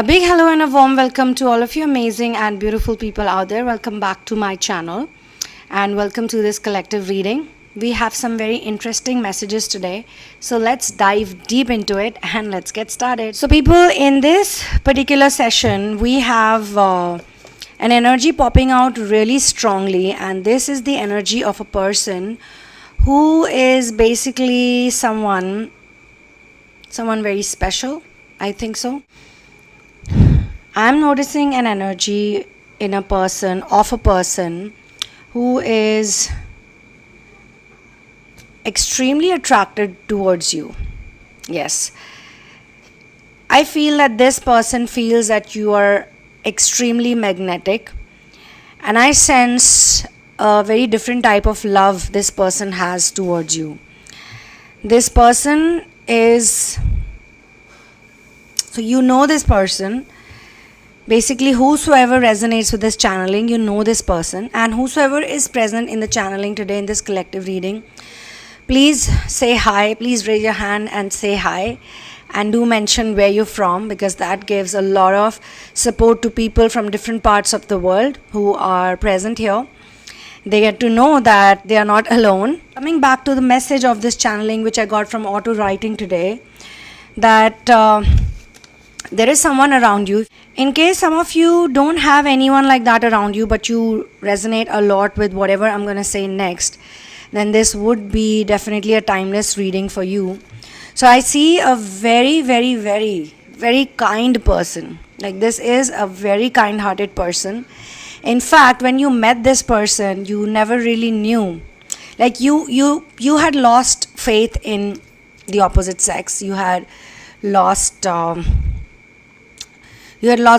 A big hello and a warm welcome to all of you amazing and beautiful people out there. Welcome back to my channel and welcome to this collective reading. We have some very interesting messages today. So let's dive deep into it and let's get started. So people, in this particular session, we have an energy popping out really strongly, and this is the energy of a person who is basically someone very special. I think so. I'm noticing an energy in a person, of a person who is extremely attracted towards you. Yes. I feel that this person feels that you are extremely magnetic, and I sense a very different type of love this person has towards you. This person is, so you know this person. Basically, whosoever resonates with this channeling, you know this person, and whosoever is present in the channeling today in this collective reading, please say hi, please raise your hand and say hi, and do mention where you're from, because that gives a lot of support to people from different parts of the world who are present here. They get to know that they are not alone. Coming back to the message of this channeling, which I got from auto writing today, that there is someone around you. In case some of you don't have anyone like that around you, but you resonate a lot with whatever I'm going to say next, then this would be definitely a timeless reading for you. So I see a very, very, very, very kind person. Like, this is a very kind-hearted person. In fact, when you met this person, you never really knew. Like, you had lost faith in the opposite sex. You had lost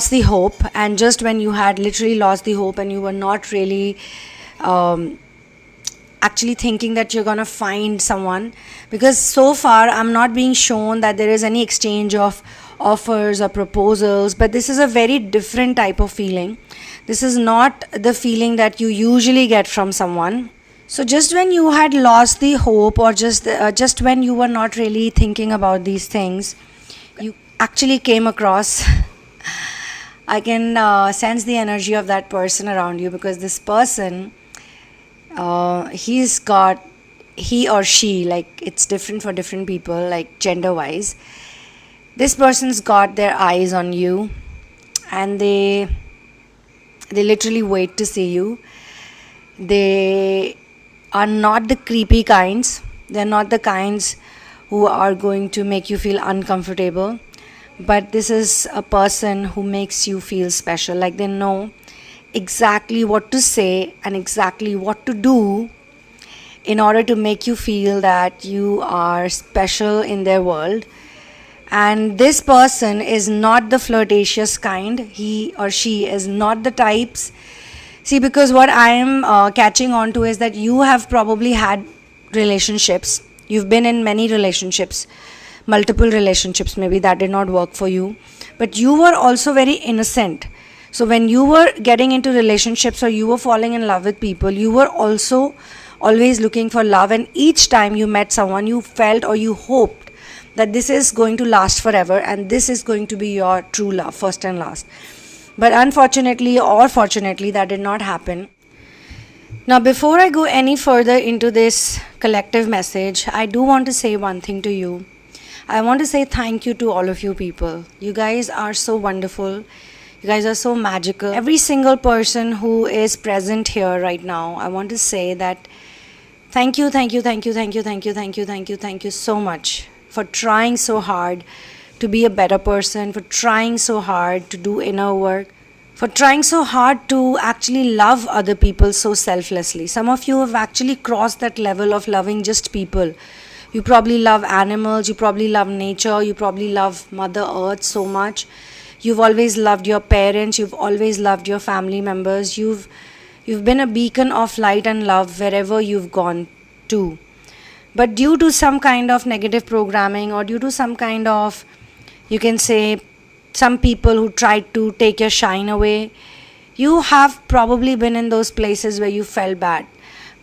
the hope, and just when you had literally lost the hope and you were not really actually thinking that you're gonna find someone, because so far I'm not being shown that there is any exchange of offers or proposals, but this is a very different type of feeling. This is not the feeling that you usually get from someone. So just when you had lost the hope, or just when you were not really thinking about these things, you actually came across I can sense the energy of that person around you, because this person, he or she, like, it's different for different people, like gender wise. This person's got their eyes on you, and they literally wait to see you. They are not the creepy kinds. They're not the kinds who are going to make you feel uncomfortable. But this is a person who makes you feel special. Like, they know exactly what to say and exactly what to do in order to make you feel that you are special in their world. And this person is not the flirtatious kind. He or she is not the types. See, because what I am catching on to is that you have probably had relationships. You've been in many relationships. Multiple relationships maybe that did not work for you, but you were also very innocent. So when you were getting into relationships or you were falling in love with people, you were also always looking for love, and each time you met someone, you felt or you hoped that this is going to last forever and this is going to be your true love, first and last. But unfortunately or fortunately, that did not happen. Now, before I go any further into this collective message, I do want to say one thing to you. I want to say thank you to all of you people. You guys are so wonderful. You guys are so magical. Every single person who is present here right now, I want to say that thank you so much for trying so hard to be a better person, for trying so hard to do inner work, for trying so hard to actually love other people so selflessly. Some of you have actually crossed that level of loving just people. You probably love animals, you probably love nature, you probably love Mother Earth so much. You've always loved your parents, you've always loved your family members. You've been a beacon of light and love wherever you've gone to. But due to some kind of negative programming, or due to some kind of, you can say, some people who tried to take your shine away, you have probably been in those places where you felt bad.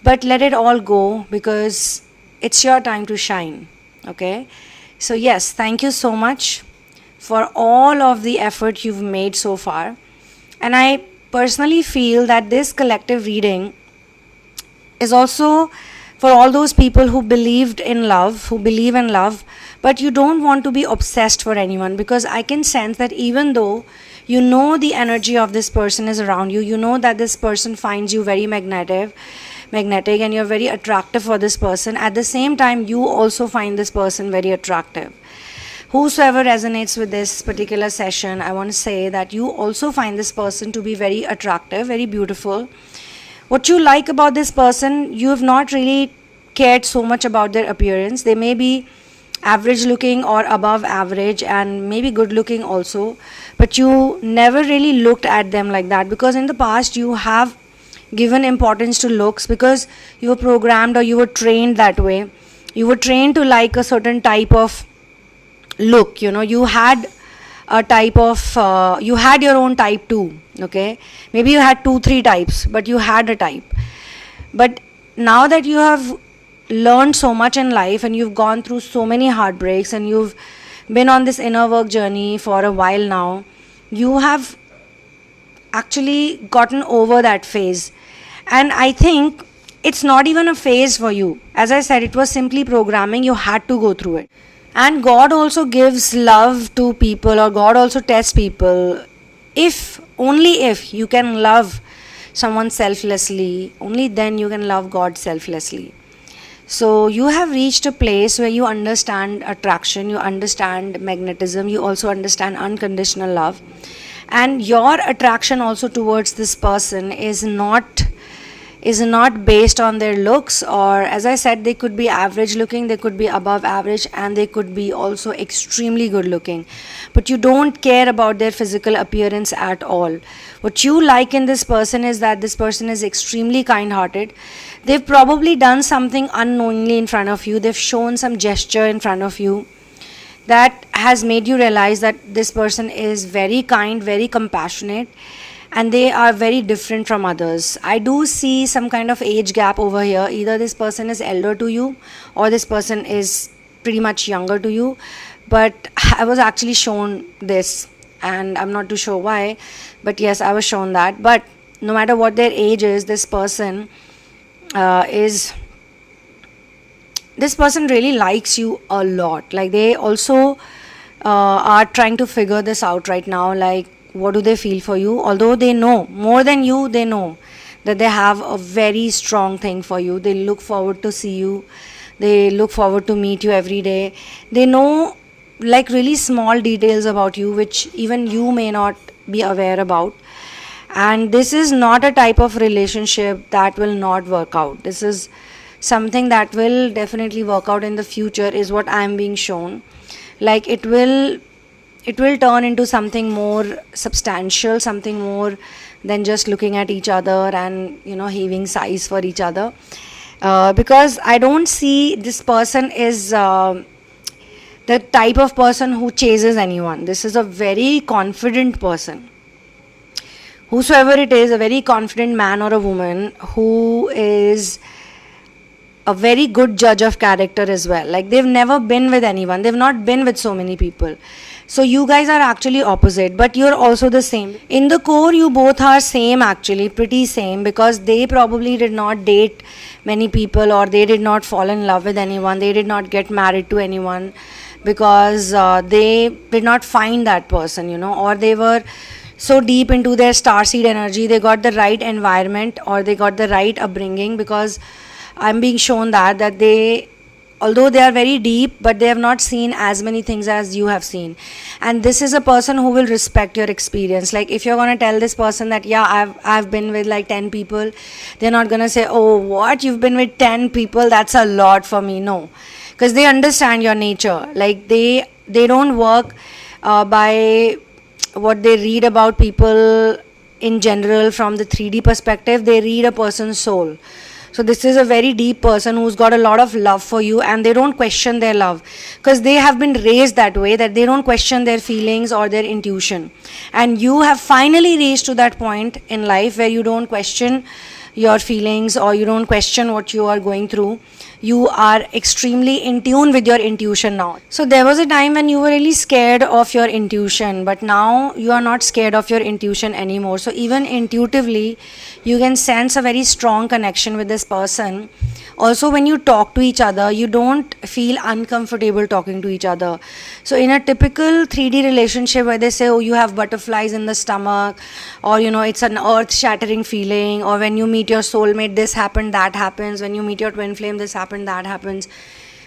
But let it all go, because it's your time to shine. Okay, so yes, thank you so much for all of the effort you've made so far. And I personally feel that this collective reading is also for all those people who believe in love, but you don't want to be obsessed for anyone, because I can sense that even though you know the energy of this person is around you, you know that this person finds you very magnetic, and you're very attractive for this person. At the same time, you also find this person very attractive. Whosoever resonates with this particular session, I want to say that you also find this person to be very attractive, very beautiful. What you like about this person, you have not really cared so much about their appearance. They may be average looking or above average, and maybe good looking also, but you never really looked at them like that, because in the past you have given importance to looks because you were programmed or you were trained that way. You were trained to like a certain type of look. You had a type of you had your own type too. Okay, maybe you had 2-3 types, but you had a type. But now that you have learned so much in life, and you've gone through so many heartbreaks, and you've been on this inner work journey for a while now, you have actually gotten over that phase. And I think it's not even a phase for you. As I said, it was simply programming. You had to go through it. And God also gives love to people, or God also tests people. Only if you can love someone selflessly, only then you can love God selflessly. So you have reached a place where you understand attraction, you understand magnetism, you also understand unconditional love. And your attraction also towards this person is not based on their looks, or as I said, they could be average looking, they could be above average, and they could be also extremely good looking, but you don't care about their physical appearance at all. What you like in this person is that this person is extremely kind hearted. They've probably done something unknowingly in front of you. They've shown some gesture in front of you that has made you realize that this person is very kind, very compassionate, and they are very different from others. I do see some kind of age gap over here. Either this person is elder to you, or this person is pretty much younger to you. But I was actually shown this, and I'm not too sure why, but yes, I was shown that. But no matter what their age is, this person really likes you a lot. Like, they also are trying to figure this out right now. Like, what do they feel for you? Although they know more than you, they know that they have a very strong thing for you. They look forward to see you. They look forward to meet you every day. They know like really small details about you which even you may not be aware about. And this is not a type of relationship that will not work out. This is something that will definitely work out in the future, is what I am being shown. Like, it will turn into something more substantial, something more than just looking at each other and heaving sighs for each other, because I don't see this person is the type of person who chases anyone. This is a very confident person. Whosoever it is, a very confident man or a woman who is a very good judge of character as well. Like, they've never been with anyone. They've not been with so many people. So you guys are actually opposite, but you're also the same. In the core, you both are same, actually, pretty same, because they probably did not date many people, or they did not fall in love with anyone. They did not get married to anyone because they did not find that person, or they were so deep into their starseed energy. They got the right environment, or they got the right upbringing, because I'm being shown that they, although they are very deep, but they have not seen as many things as you have seen. And this is a person who will respect your experience. Like, if you're going to tell this person that, yeah, I've been with like 10 people, they're not going to say, oh, what, you've been with 10 people, that's a lot for me. No, because they understand your nature. Like, they don't work by what they read about people in general from the 3D perspective. They read a person's soul. So this is a very deep person who's got a lot of love for you, and they don't question their love because they have been raised that way, that they don't question their feelings or their intuition. And you have finally reached to that point in life where you don't question your feelings, or you don't question what you are going through. you are extremely in tune with your intuition now. So there was a time when you were really scared of your intuition, but now you are not scared of your intuition anymore. So even intuitively, you can sense a very strong connection with this person. Also, when you talk to each other, you don't feel uncomfortable talking to each other. So in a typical 3D relationship where they say, oh, you have butterflies in the stomach, or it's an earth-shattering feeling, or when you meet your soulmate, this happened, that happens, when you meet your twin flame, this happened, that happens.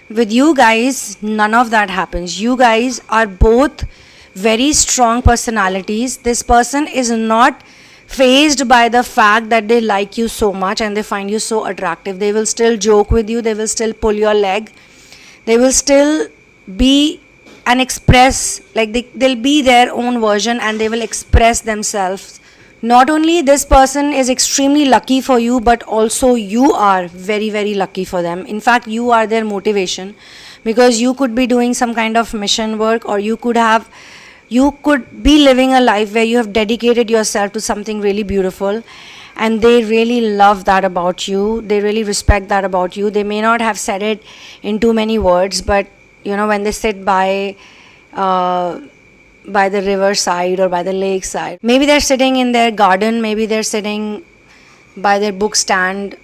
With you guys, none of that happens. You guys are both very strong personalities. This person is not fazed by the fact that they like you so much and they find you so attractive. They will still joke with you, they will still pull your leg, they will still be and express, like they'll be their own version and they will express themselves. Not only this person is extremely lucky for you, but also you are very, very lucky for them. In fact, you are their motivation, because you could be doing some kind of mission work, or you could be living a life where you have dedicated yourself to something really beautiful, and they really love that about you. They really respect that about you. They may not have said it in too many words, but when they sit by the river side or by the lake side, maybe they're sitting in their garden, maybe they're sitting by their book stand,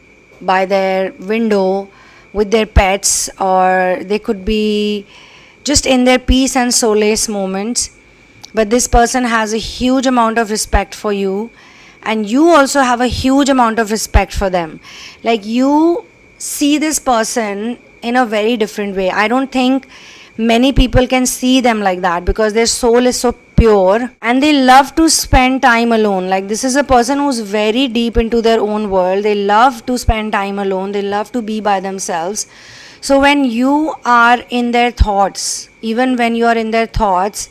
by their window with their pets, or they could be just in their peace and solace moments. But this person has a huge amount of respect for you, and you also have a huge amount of respect for them. Like, you see this person in a very different way. I don't think many people can see them like that, because their soul is so pure and they love to spend time alone. Like, this is a person who's very deep into their own world. They love to spend time alone. They love to be by themselves. So when you are in their thoughts, even when you are in their thoughts,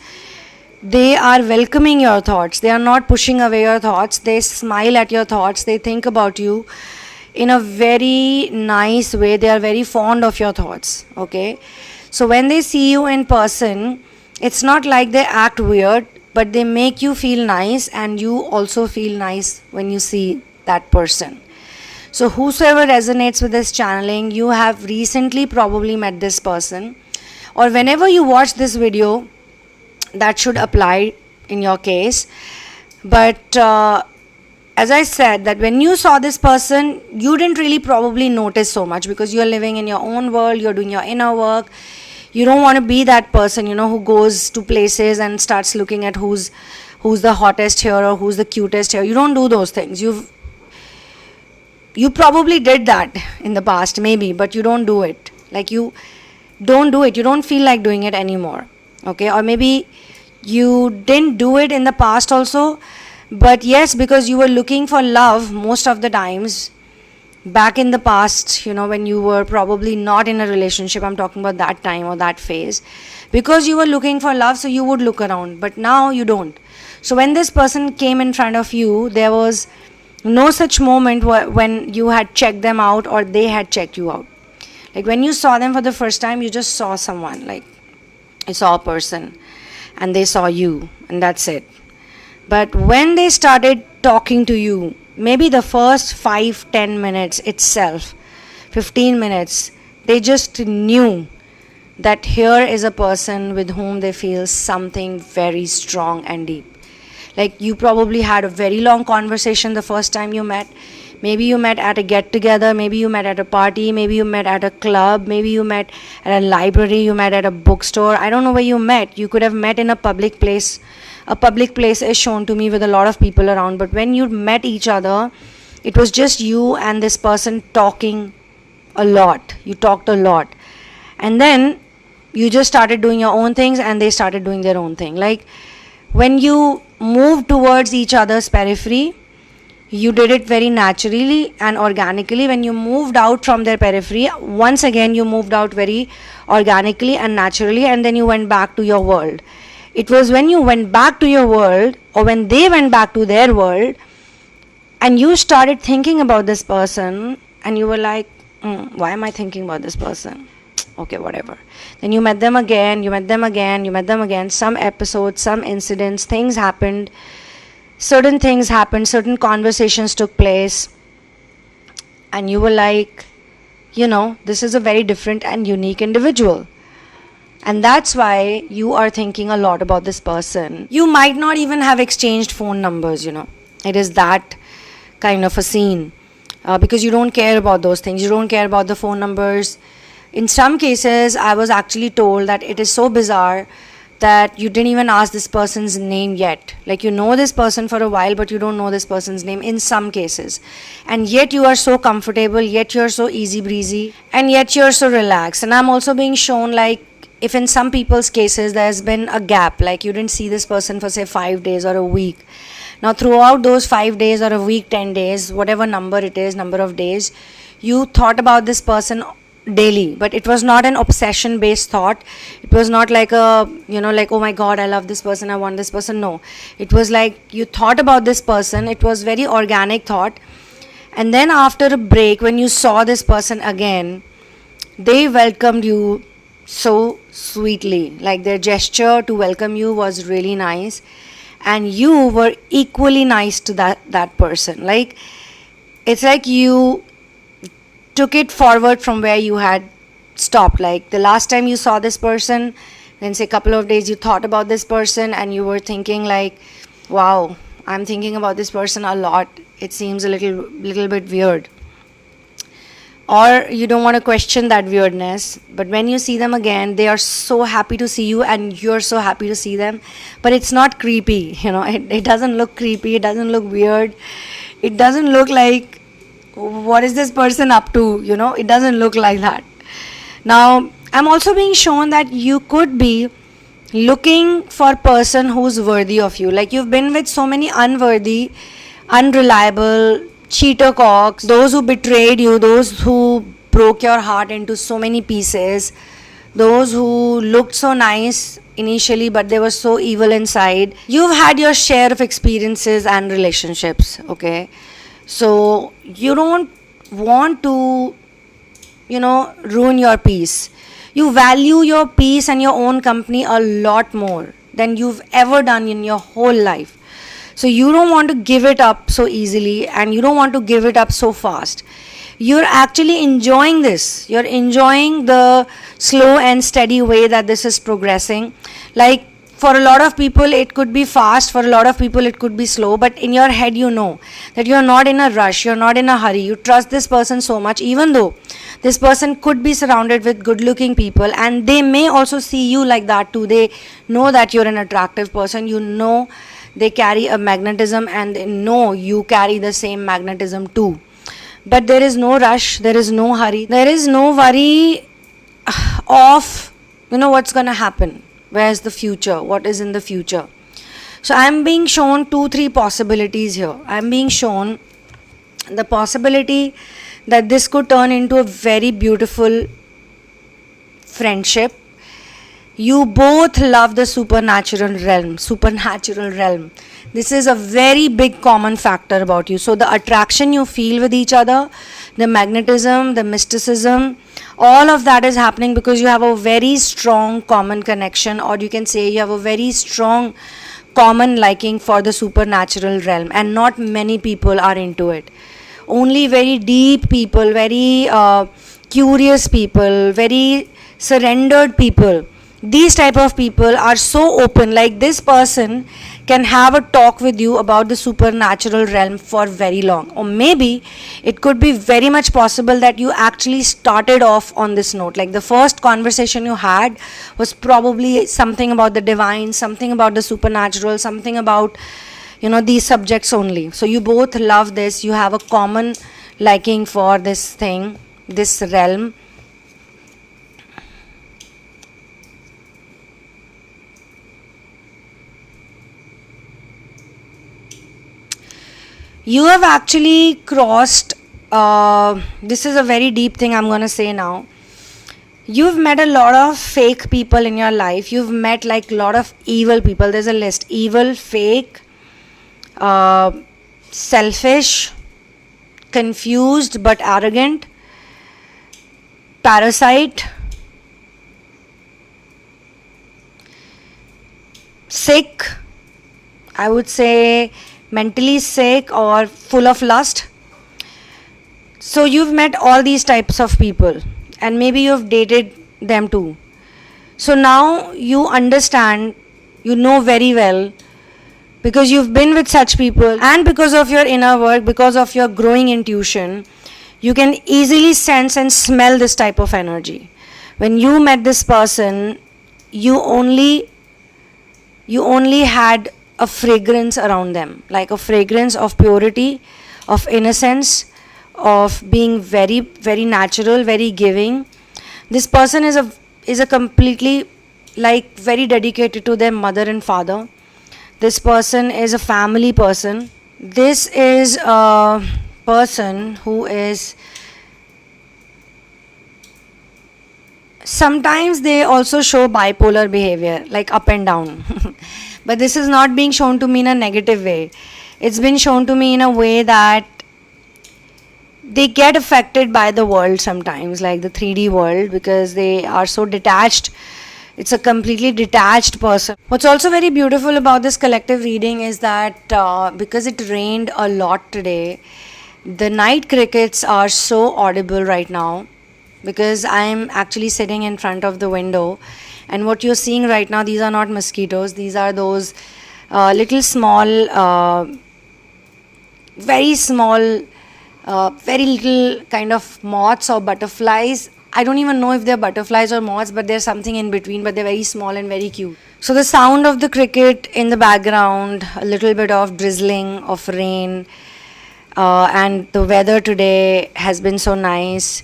they are welcoming your thoughts. They are not pushing away your thoughts. They smile at your thoughts. They think about you in a very nice way. They are very fond of your thoughts. Okay. So when they see you in person, it's not like they act weird, but they make you feel nice, and you also feel nice when you see that person. So whosoever resonates with this channeling, you have recently probably met this person, or whenever you watch this video, that should apply in your case. But as I said, that when you saw this person, you didn't really probably notice so much, because you're living in your own world, you're doing your inner work. You don't want to be that person, who goes to places and starts looking at who's the hottest here or who's the cutest here. You don't do those things. You probably did that in the past, maybe, but you don't do it. Like, you don't do it. You don't feel like doing it anymore. Okay, or maybe you didn't do it in the past also, but yes, because you were looking for love most of the times back in the past, when you were probably not in a relationship. I'm talking about that time or that phase, because you were looking for love, so you would look around, but now you don't. So when this person came in front of you, there was no such moment when you had checked them out or they had checked you out. Like, when you saw them for the first time, you just saw someone, like you saw a person and they saw you, and that's it. But when they started talking to you, maybe the first 5-10 minutes itself, 15 minutes, they just knew that here is a person with whom they feel something very strong and deep. Like, you probably had a very long conversation the first time you met. Maybe you met at a get-together, maybe you met at a party, maybe you met at a club, maybe you met at a library, you met at a bookstore. I don't know where you met. You could have met in a public place. A public place is shown to me with a lot of people around. But when you met each other, it was just you and this person talking a lot. You talked a lot. And then you just started doing your own things and they started doing their own thing. Like, when you moved towards each other's periphery, you did it very naturally and organically. When you moved out from their periphery, once again you moved out very organically and naturally, and then you went back to your world. It was when you went back to your world, or when they went back to their world, and you started thinking about this person, and you were like, why am I thinking about this person? Okay, whatever. Then you met them again, you met them again, you met them again. Some episodes, some incidents, things happened. Certain things happened, certain conversations took place, and you were like, this is a very different and unique individual. And that's why you are thinking a lot about this person. You might not even have exchanged phone numbers, It is that kind of a scene. Because you don't care about those things. You don't care about the phone numbers. In some cases, I was actually told that it is so bizarre that you didn't even ask this person's name yet. Like, you know this person for a while, but you don't know this person's name in some cases. And yet you are so comfortable, yet you're so easy breezy, and yet you're so relaxed. And I'm also being shown, like, if in some people's cases there's been a gap, like you didn't see this person for say 5 days or a week. Now throughout those 5 days or a week, 10 days, whatever number it is, number of days, you thought about this person daily, but it was not an obsession based thought. It was not like a like, oh my god, I love this person, I want this person. No, it was like you thought about this person. It was very organic thought. And then after a break, when you saw this person again, they welcomed you so sweetly. Like, their gesture to welcome you was really nice, and you were equally nice to that person. Like, it's like you took it forward from where you had stopped. Like, the last time you saw this person, then say a couple of days you thought about this person, and you were thinking like, wow, I'm thinking about this person a lot. It seems a little bit weird. Or you don't want to question that weirdness, but when you see them again, they are so happy to see you and you're so happy to see them. But it's not creepy, it doesn't look creepy, it doesn't look weird, it doesn't look like, what is this person up to, it doesn't look like that. Now, I'm also being shown that you could be looking for a person who's worthy of you. Like, you've been with so many unworthy, unreliable, cheater cocks, those who betrayed you, those who broke your heart into so many pieces, those who looked so nice initially but they were so evil inside. You've had your share of experiences and relationships, okay? So you don't want to ruin your peace. You value your peace and your own company a lot more than you've ever done in your whole life. So you don't want to give it up so easily, and you don't want to give it up so fast. You're actually enjoying this. You're enjoying the slow and steady way that this is progressing. Like, for a lot of people it could be fast, for a lot of people it could be slow, but in your head you know that you're not in a rush, you're not in a hurry. You trust this person so much, even though this person could be surrounded with good looking people, and they may also see you like that too. They know that you're an attractive person, they carry a magnetism, and they know you carry the same magnetism too. But there is no rush, there is no hurry, there is no worry of what's gonna happen, where's the future, what is in the future. So I'm being shown 2-3 possibilities here. I'm being shown the possibility that this could turn into a very beautiful friendship. You both love the supernatural realm. This is a very big common factor about you. So the attraction you feel with each other, the magnetism, the mysticism, all of that is happening because you have a very strong common connection, or you can say you have a very strong common liking for the supernatural realm, and not many people are into it. Only very deep people, very curious people, very surrendered people. These type of people are so open. Like, this person can have a talk with you about the supernatural realm for very long, or maybe it could be very much possible that you actually started off on this note. Like, the first conversation you had was probably something about the divine, something about the supernatural, something about these subjects only. So you both love this, you have a common liking for this thing, this realm. You have actually crossed, this is a very deep thing I'm going to say now. You've met a lot of fake people in your life. You've met like a lot of evil people. There's a list: evil, fake, selfish, confused but arrogant, parasite, sick, I would say mentally sick or full of lust. So you've met all these types of people, and maybe you've dated them too. So now you understand, you know very well, because you've been with such people, and because of your inner work, because of your growing intuition, you can easily sense and smell this type of energy. When you met this person, you only had a fragrance around them, like a fragrance of purity, of innocence, of being very, very natural, very giving. This person is a completely, like, very dedicated to their mother and father. This person is a family person. This is a person who is, sometimes they also show bipolar behavior, like up and down. But this is not being shown to me in a negative way. It's been shown to me in a way that they get affected by the world sometimes, like the 3D world, because they are so detached. It's a completely detached person. What's also very beautiful about this collective reading is that because it rained a lot today, the night crickets are so audible right now, because I'm actually sitting in front of the window, and what you're seeing right now, these are not mosquitoes, these are those little small, very small, very little kind of moths or butterflies. I don't even know if they're butterflies or moths, but there's something in between, but they're very small and very cute. So the sound of the cricket in the background, a little bit of drizzling of rain, and the weather today has been so nice.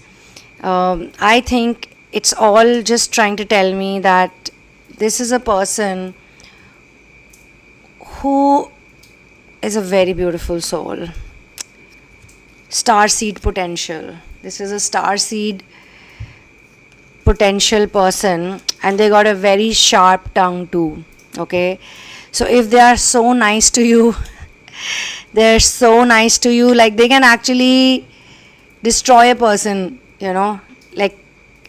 I think it's all just trying to tell me that this is a person who is a very beautiful soul. Starseed potential. This is a starseed potential person, and they got a very sharp tongue too. Okay, so if they are so nice to you, they're so nice to you, like they can actually destroy a person, like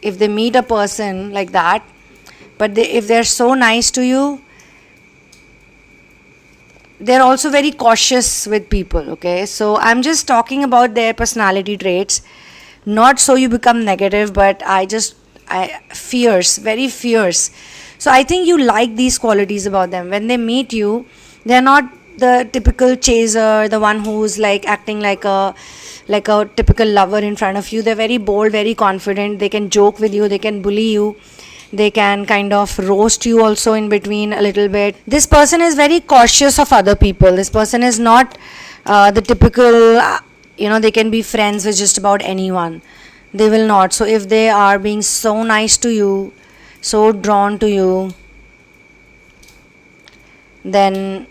if they meet a person like that. But if they're so nice to you, they're also very cautious with people. Okay, so I'm just talking about their personality traits, not so you become negative, but fierce, very fierce. So I think you like these qualities about them. When they meet you, they're not the typical chaser, the one who's like acting like a typical lover in front of you. They're very bold, very confident. They can joke with you, they can bully you, they can kind of roast you also in between a little bit. This person is very cautious of other people. This person is not the typical, they can be friends with just about anyone. They will not. So if they are being so nice to you, so drawn to you, then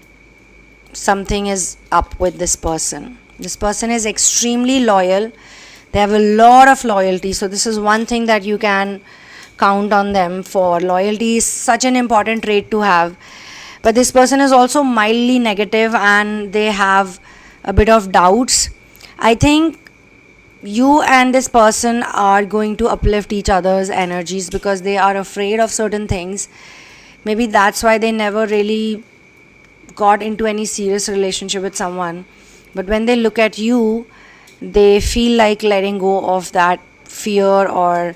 something is up with this person. This person is extremely loyal. They have a lot of loyalty. So this is one thing that you can count on them for. Loyalty is such an important trait to have. But this person is also mildly negative, and they have a bit of doubts. I think you and this person are going to uplift each other's energies, because they are afraid of certain things. Maybe that's why they never really got into any serious relationship with someone. But when they look at you, they feel like letting go of that fear, or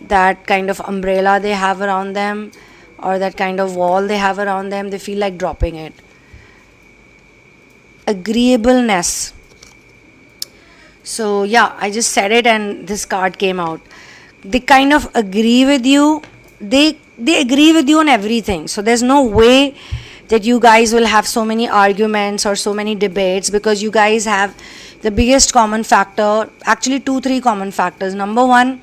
that kind of umbrella they have around them, or that kind of wall they have around them. They feel like dropping it. Agreeableness. So yeah, I just said it and this card came out. They kind of agree with you. They agree with you on everything. So there's no way that you guys will have so many arguments or so many debates, because you guys have the biggest common factor, actually 2-3 common factors. Number one,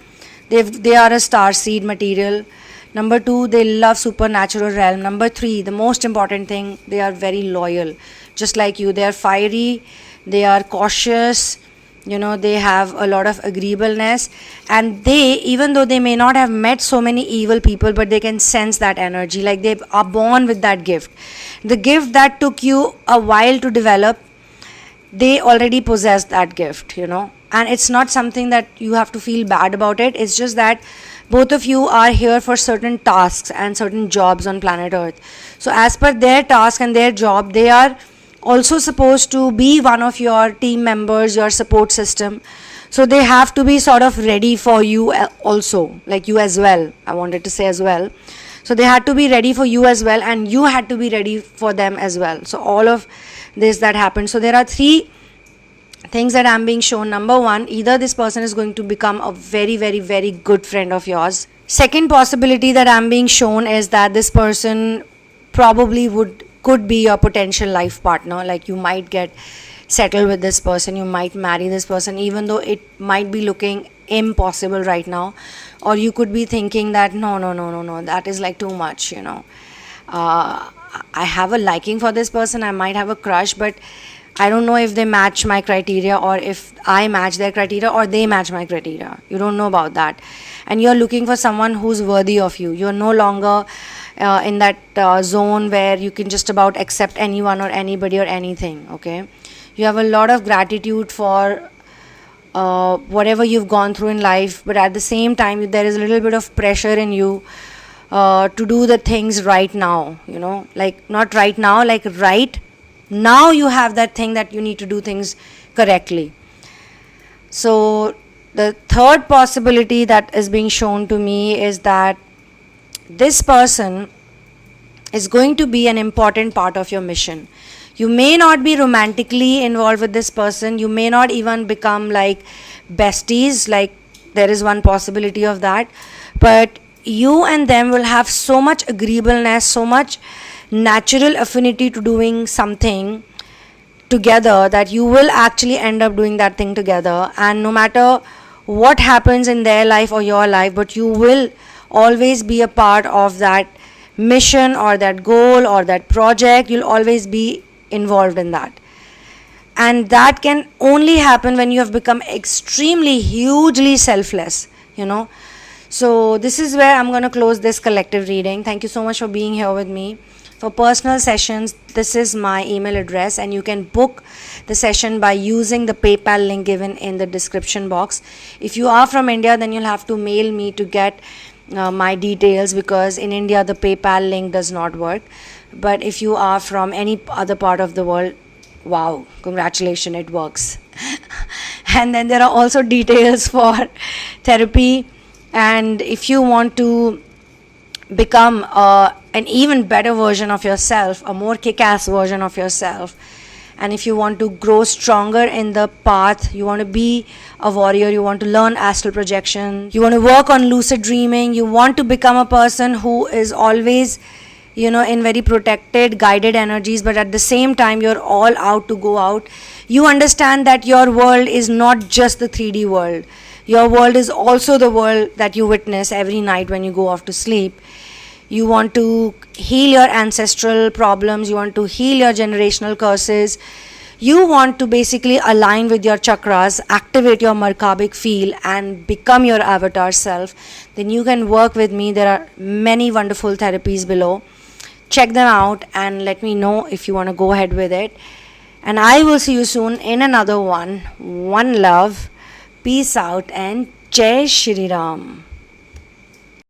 they are a star seed material. Number two, they love supernatural realm. Number three, the most important thing, they are very loyal, just like you. They are fiery, they are cautious, they have a lot of agreeableness, and they, even though they may not have met so many evil people, but they can sense that energy, like they are born with that gift. The gift that took you a while to develop, they already possess that gift, and it's not something that you have to feel bad about it. It's just that both of you are here for certain tasks and certain jobs on planet Earth. So as per their task and their job, they are also supposed to be one of your team members, your support system. So they have to be sort of ready for you also, like you as well. I wanted to say as well. So they had to be ready for you as well, and you had to be ready for them as well. So all of this that happened. So there are 3 things that I'm being shown. Number 1, either this person is going to become a very, very, very good friend of yours. Second possibility that I'm being shown is that this person probably could be your potential life partner. Like you might get settled with this person, you might marry this person, even though it might be looking impossible right now. Or you could be thinking that no, that is like too much, I have a liking for this person, I might have a crush, but I don't know if they match my criteria, or if I match their criteria, or they match my criteria. You don't know about that. And you're looking for someone who's worthy of you. You're no longer in that zone where you can just about accept anyone or anybody or anything, okay? You have a lot of gratitude for whatever you've gone through in life, but at the same time, there is a little bit of pressure in you to do the things right now, like not right now, like right now you have that thing that you need to do things correctly. So the third possibility that is being shown to me is that this person is going to be an important part of your mission. You may not be romantically involved with this person. You may not even become like besties, like there is one possibility of that. But you and them will have so much agreeableness, so much natural affinity to doing something together that you will actually end up doing that thing together. And no matter what happens in their life or your life, but you will always be a part of that mission or that goal or that project. You'll always be involved in that. And that can only happen when you have become extremely, hugely selfless, So this is where I'm going to close this collective reading. Thank you so much for being here with me. For personal sessions, this is my email address, and you can book the session by using the PayPal link given in the description box. If you are from India, then you'll have to mail me to get my details, because in India the PayPal link does not work. But if you are from any other part of the world, wow, congratulations, it works. And then there are also details for therapy, and if you want to become an even better version of yourself, a more kick-ass version of yourself, and if you want to grow stronger in the path, you want to be a warrior, you want to learn astral projection, you want to work on lucid dreaming, you want to become a person who is always in very protected, guided energies, but at the same time you're all out to go out. You understand that your world is not just the 3D world. Your world is also the world that you witness every night when you go off to sleep. You want to heal your ancestral problems. You want to heal your generational curses. You want to basically align with your chakras, activate your Merkabic field, and become your avatar self. Then you can work with me. There are many wonderful therapies below. Check them out and let me know if you want to go ahead with it. And I will see you soon in another one. One love. Peace out and Jai Shri Ram.